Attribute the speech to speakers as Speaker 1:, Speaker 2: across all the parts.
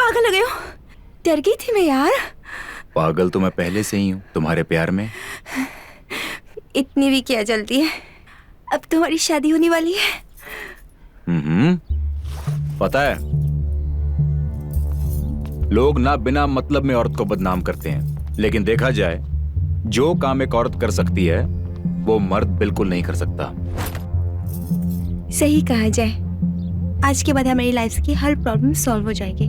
Speaker 1: पागल हो गए हो? डर गई थी मैं यार।
Speaker 2: पागल तो मैं पहले से ही हूँ तुम्हारे प्यार में।
Speaker 1: इतनी भी क्या जल्दी है, अब तुम्हारी शादी होने वाली है।
Speaker 2: पता है, लोग ना बिना मतलब में औरत को बदनाम करते हैं, लेकिन देखा जाए जो काम एक औरत कर सकती है वो मर्द बिल्कुल नहीं कर सकता।
Speaker 1: सही कहा जाए, आज के बाद हमारी लाइफ की हर प्रॉब्लम सॉल्व हो जाएगी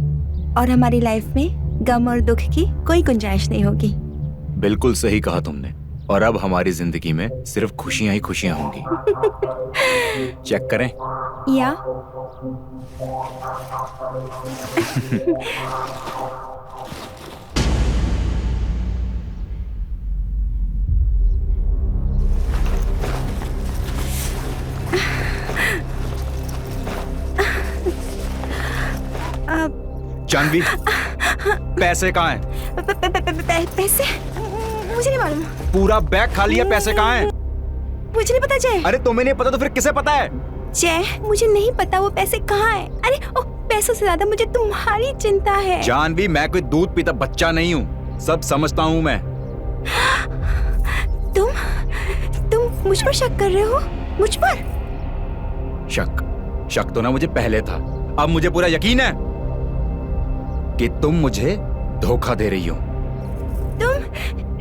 Speaker 1: और हमारी लाइफ में गम और दुख की कोई गुंजाइश नहीं होगी।
Speaker 2: बिल्कुल सही कहा तुमने। और अब हमारी जिंदगी में सिर्फ खुशियां ही खुशियां होंगी। चेक करें?
Speaker 1: या
Speaker 2: जानवी, पैसे कहाँ हैं?
Speaker 1: पैसे मुझे नहीं मालूम।
Speaker 2: पूरा बैग खाली है, पैसे कहाँ हैं?
Speaker 1: मुझे नहीं पता जय।
Speaker 2: अरे तुम्हें नहीं पता तो फिर किसे पता है?
Speaker 1: जय, मुझे नहीं पता वो पैसे कहाँ हैं। अरे ओ, पैसों से ज्यादा मुझे तुम्हारी चिंता है।
Speaker 2: जानवी, मैं कोई दूध पीता बच्चा नहीं हूँ, सब समझता हूँ मैं।
Speaker 1: तुम मुझ पर शक कर रहे हो? मुझ पर
Speaker 2: शक तो ना मुझे पहले था, अब मुझे पूरा यकीन है कि तुम मुझे धोखा दे रही हो।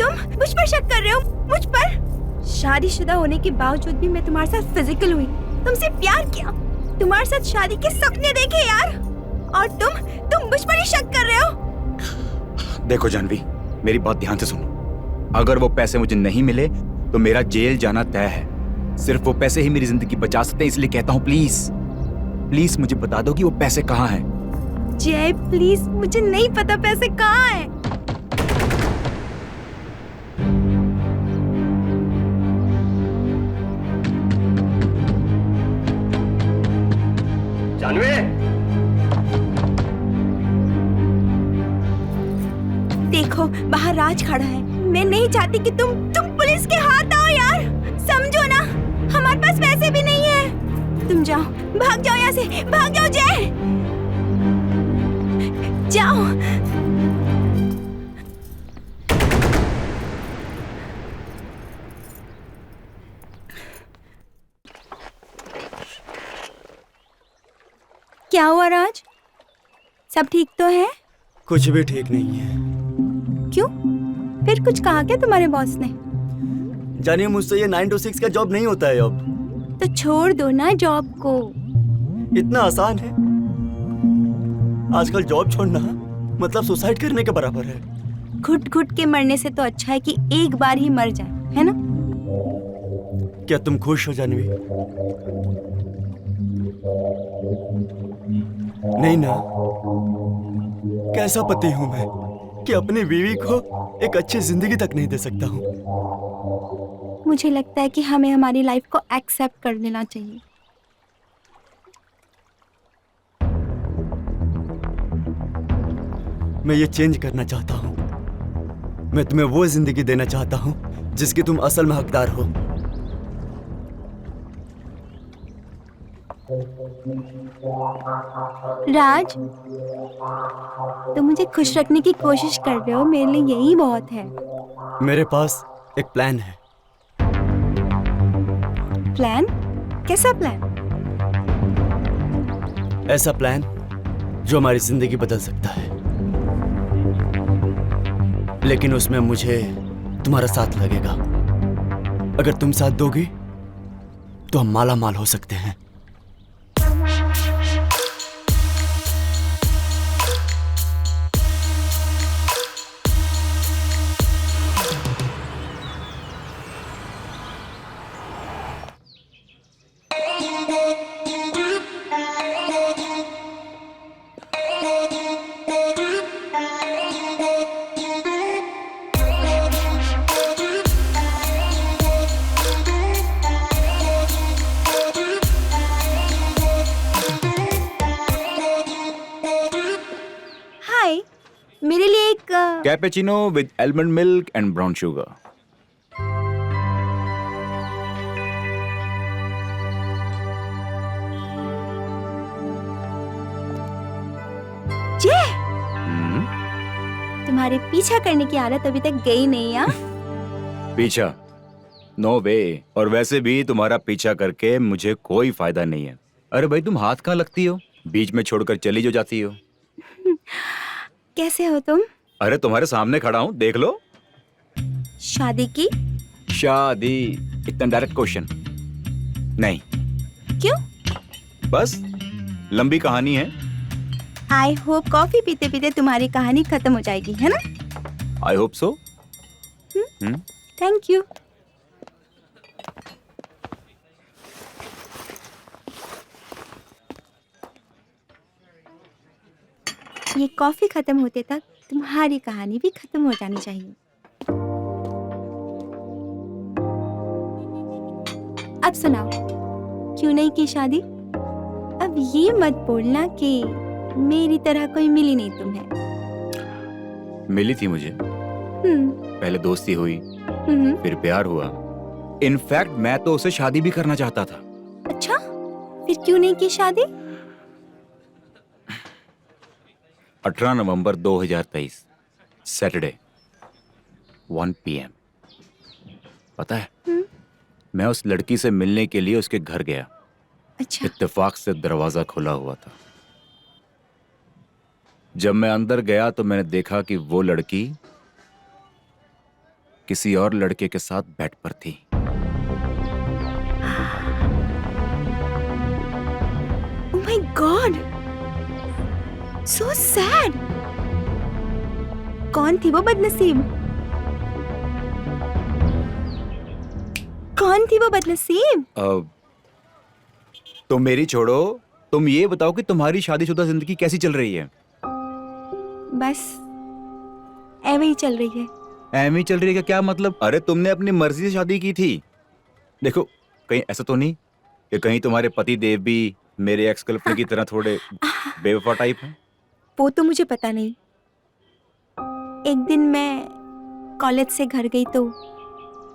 Speaker 1: तुम मुझ पर शक कर रहे हो? मुझ पर? शादीशुदा होने के बावजूद भी मैं तुम्हारे साथ फिजिकल हुई, तुमसे प्यार किया, तुम्हारे साथ शादी के सपने देखे यार, और तुम मुझ पर ही शक कर रहे हो?
Speaker 2: देखो जानवी, मेरी बात ध्यान से सुनो। अगर वो पैसे मुझे नहीं मिले तो मेरा जेल जाना तय है। सिर्फ वो पैसे ही मेरी जिंदगी बचा सकते हैं, इसलिए कहता हूँ प्लीज मुझे बता दो कि वो पैसे कहाँ हैं।
Speaker 1: जय प्लीज, मुझे नहीं पता पैसे कहाँ हैं।
Speaker 3: जानवी,
Speaker 1: देखो बाहर राज खड़ा है। मैं नहीं चाहती कि तुम पुलिस के हाथ आओ यार, समझो ना, हमारे पास पैसे भी नहीं है। तुम जाओ, भाग जाओ यहाँ से, भाग जाओ जय, जाओ। क्या हुआ राज, सब ठीक तो है?
Speaker 3: कुछ भी ठीक नहीं है।
Speaker 1: क्यों, फिर कुछ कहा क्या तुम्हारे बॉस ने?
Speaker 3: जानिए, मुझसे ये 9 to 6 का जॉब नहीं होता है अब।
Speaker 1: तो छोड़ दो ना जॉब को।
Speaker 3: इतना आसान है? आजकल जॉब छोड़ना मतलब सुसाइड करने के बराबर है।
Speaker 1: घुट घुट के मरने से तो अच्छा है कि एक बार ही मर जाए, है ना?
Speaker 3: क्या तुम खुश हो जानवी? नहीं ना? कैसा पति हूं मैं कि अपनी बीवी को एक अच्छी जिंदगी तक नहीं दे सकता हूं।
Speaker 1: मुझे लगता है कि हमें हमारी लाइफ को एक्सेप्ट कर लेना चाहिए।
Speaker 3: मैं ये चेंज करना चाहता हूं। मैं तुम्हें वो जिंदगी देना चाहता हूं जिसकी तुम असल में हकदार हो।
Speaker 1: राज, तुम मुझे खुश रखने की कोशिश कर रहे हो, मेरे लिए यही बहुत है।
Speaker 3: मेरे पास एक प्लान है।
Speaker 1: प्लान? कैसा प्लान?
Speaker 3: ऐसा प्लान जो हमारी जिंदगी बदल सकता है, लेकिन उसमें मुझे तुम्हारा साथ लगेगा। अगर तुम साथ दोगी तो हम माला माल हो सकते हैं।
Speaker 2: Cappuccino with almond milk and brown sugar.
Speaker 1: जे
Speaker 2: हम्म,
Speaker 1: तुम्हारे पीछा करने की आदत अभी तक गई नहीं है।
Speaker 2: पीछा? नो वे। और वैसे भी तुम्हारा पीछा करके मुझे कोई फायदा नहीं है। अरे भाई, तुम हाथ कहाँ लगती हो? बीच में छोड़कर चली जो जाती हो।
Speaker 1: कैसे हो तुम?
Speaker 2: अरे तुम्हारे सामने खड़ा हूँ, देख लो।
Speaker 1: शादी की?
Speaker 2: शादी? इतना डायरेक्ट क्वेश्चन नहीं।
Speaker 1: क्यों?
Speaker 2: बस लंबी कहानी है।
Speaker 1: आई होप कॉफी पीते पीते तुम्हारी कहानी खत्म हो जाएगी, है ना?
Speaker 2: I hope so.
Speaker 1: Thank you. ये कॉफी खत्म होते तक तुम्हारी कहानी भी खत्म हो जानी चाहिए। अब सुनाओ, क्यों नहीं की शादी? अब ये मत बोलना कि मेरी तरह कोई मिली नहीं तुम्हें।
Speaker 2: मिली थी मुझे। पहले दोस्ती हुई, फिर प्यार हुआ। इनफैक्ट मैं तो उसे शादी भी करना चाहता था।
Speaker 1: अच्छा, फिर क्यों नहीं की शादी?
Speaker 2: 18 नवंबर 2023 सैटरडे 1 PM। पता है, मैं उस लड़की से मिलने के लिए उसके घर गया।
Speaker 1: अच्छा।
Speaker 2: इत्तेफाक से दरवाजा खुला हुआ था। जब मैं अंदर गया तो मैंने देखा कि वो लड़की किसी और लड़के के साथ बेड पर थी।
Speaker 1: Oh my God, so sad. कौन थी वो बदनसीब? कौन थी वो बदनसीब?
Speaker 2: तुम मेरी छोड़ो, तुम ये बताओ कि तुम्हारी शादीशुदा जिंदगी कैसी चल रही है?
Speaker 1: बस ऐवे ही चल रही है।
Speaker 2: ऐਵੇਂ ही चल रही है का क्या मतलब? अरे तुमने अपनी मर्जी से शादी की थी। देखो, कहीं ऐसा तो नहीं कि कहीं तुम्हारे पति देव भी मेरे एक्स गर्लफ्रेंड की तरह थोड़े बेवफा टाइप हैं?
Speaker 1: वो तो मुझे पता नहीं। एक दिन मैं कॉलेज से घर गई तो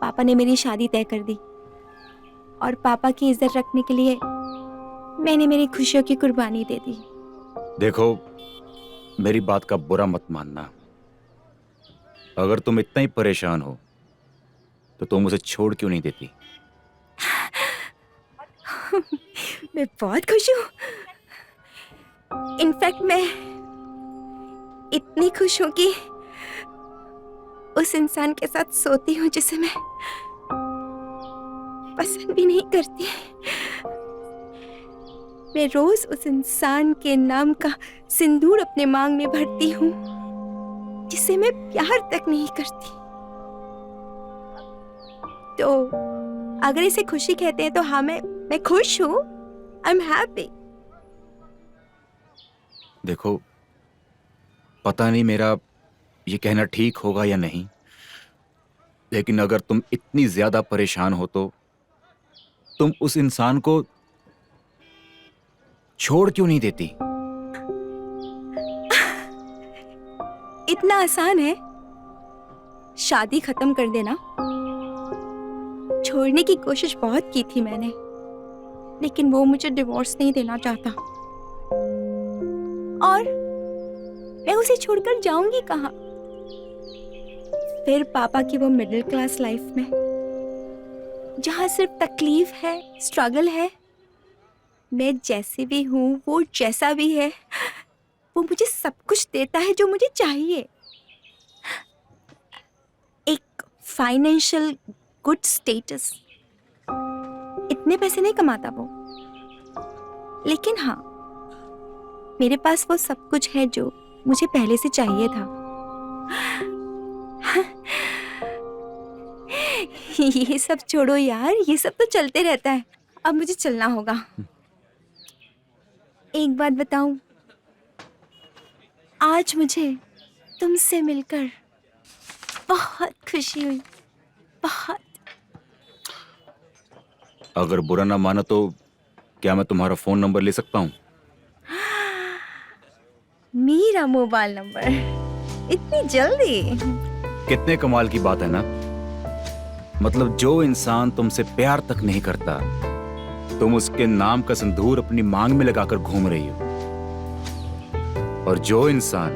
Speaker 1: पापा ने मेरी शादी तय कर दी, और पापा की इज्जत रखने के लिए मैंने मेरी खुशियों की कुर्बानी दे दी।
Speaker 2: देखो, मेरी बात का बुरा मत मानना। अगर तुम इतना ही परेशान हो तो तुम उसे छोड़ क्यों नहीं देती?
Speaker 1: मैं बहुत खुश हूँ। इनफैक्ट मैं इतनी खुश हूँ कि उस इंसान के साथ सोती हूँ जिसे मैं पसंद भी नहीं करती। मैं रोज उस इंसान के नाम का सिंदूर अपने मांग में भरती हूँ जिसे मैं प्यार तक नहीं करती। तो अगर इसे खुशी कहते हैं तो हाँ, मैं खुश हूँ। I am happy.
Speaker 2: देखो, पता नहीं मेरा ये कहना ठीक होगा या नहीं, लेकिन अगर तुम इतनी ज्यादा परेशान हो तो तुम उस इंसान को छोड़ क्यों नहीं देती?
Speaker 1: इतना आसान है शादी खत्म कर देना। छोड़ने की कोशिश बहुत की थी मैंने, लेकिन वो मुझे डिवोर्स नहीं देना चाहता। और मैं उसे छोड़कर जाऊंगी कहाँ? फिर पापा की वो मिडिल क्लास लाइफ में जहां सिर्फ तकलीफ है, स्ट्रगल है। मैं जैसे भी हूँ, वो जैसा भी है, वो मुझे सब कुछ देता है जो मुझे चाहिए। एक फाइनेंशियल गुड स्टेटस। इतने पैसे नहीं कमाता वो, लेकिन हाँ, मेरे पास वो सब कुछ है जो मुझे पहले से चाहिए था। ये सब छोड़ो यार, ये सब तो चलते रहता है। अब मुझे चलना होगा। एक बात बताऊं, आज मुझे तुमसे मिलकर बहुत खुशी हुई, बहुत।
Speaker 2: अगर बुरा ना मानो तो क्या मैं तुम्हारा फोन नंबर ले सकता हूँ?
Speaker 1: मेरा मोबाइल नंबर इतनी जल्दी?
Speaker 2: कितने कमाल की बात है ना। मतलब जो इंसान तुमसे प्यार तक नहीं करता, तुम उसके नाम का सिंदूर अपनी मांग में लगाकर घूम रही हो। और जो इंसान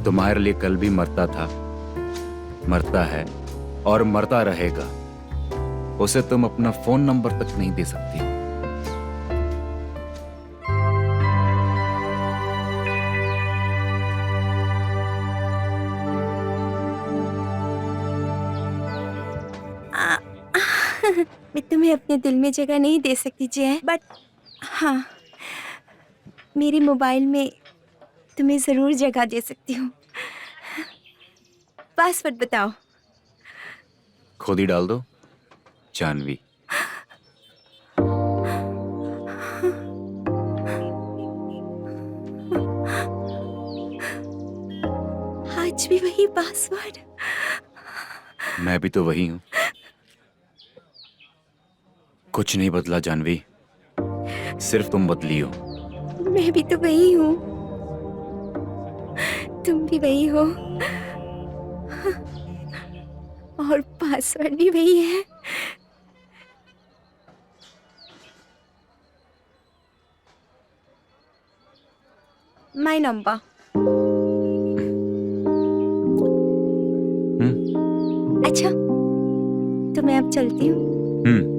Speaker 2: तुम्हारे लिए कल भी मरता था, मरता है और मरता रहेगा, उसे तुम अपना फोन नंबर तक नहीं दे सकती।
Speaker 1: मैं तुम्हें अपने दिल में जगह नहीं दे सकती जय, बट हाँ, मेरे मोबाइल में तुम्हें जरूर जगह दे सकती हूँ। पासवर्ड बताओ।
Speaker 2: खुद ही डाल दो, जानवी।
Speaker 1: आज भी वही पासवर्ड?
Speaker 2: मैं भी तो वही हूं। कुछ नहीं बदला जानवी, सिर्फ तुम बदली हो।
Speaker 1: मैं भी तो वही हूँ, तुम भी वही हो, और पासवर्ड भी वही है। My number. अच्छा, तो मैं अब चलती हूँ।